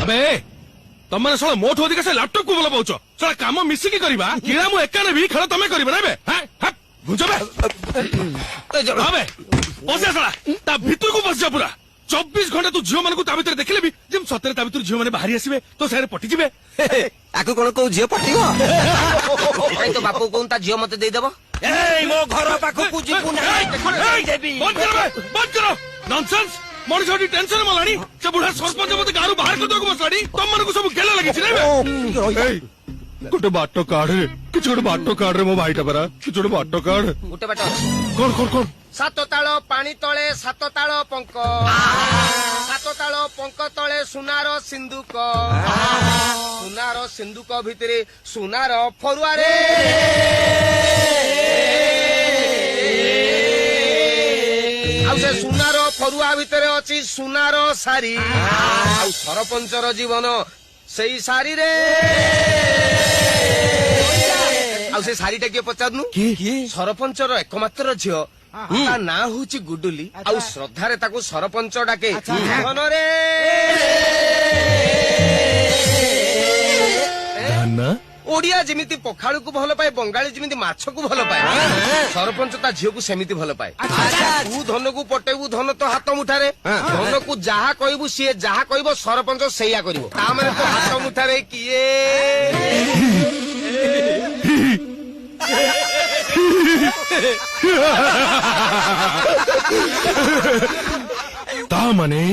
अबे तमने साला मोठ अधिक से लैपटॉप को बोला पाउछ साला काम मिसिकी करबा किरा मु एका नेबी खेल तमे करबा ना बे हैं बुझबे अबे ओसे साला ता भीतर को बस जा पूरा 24 घंटा तू झियो मन को ता भीतर देखले भी जिम सतरे ता भीतर झियो माने बाहरी आसीबे तो सारे पटी जिबे आकु कोन को झियो पटिबो ए तो बापू कोन ता झियो मते देई देबो ए मो घर पाखु पूजी पुना देबी बंद करो नॉनसेंस मोर छोटी टेंशन मलानी से बुढ़ा सरपंच मते गारू बाहर कर दो को बसाडी तम मन को सब गेला लगी छी रे गोटे बाटो काढ रे किछ गोटे बाटो काढ रे मो भाईटा परा किछ गोटे बाटो काढ गोटे बाटो कोन सात ताଳ पानी तळे सात ताଳ पंक सात ताଳ पंक तळे सुनार सिंधुक सुनार सिंधुक भितरे सुनार फरुआ रे आउ से सुनार फरुआ भितरे अछि सुनार सारी आउ सरपंचर जीवन सेई सारी रे आउ से सारीटा किए पचारनु सरपंचर एकमात्र झियो ता ना होची गुडुली आउ श्रद्धारे ताकू सरपंच डाके धनरे धन ओडिया जेमिति पखाळू को भल पाए बंगाली जेमिति माछ को भल पाए सरपंच ता झियो को सेमिति भल पाए तू धन को पटेबू धन तो हाथ मुठारे धन को जहा कहबू सिए जहा कहबो सरपंच सेया करिवो ता माने तो हाथ मुठारे किए ता माने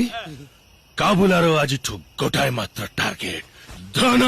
काबुलारो आज गोटाए मात्र टार्गेट धन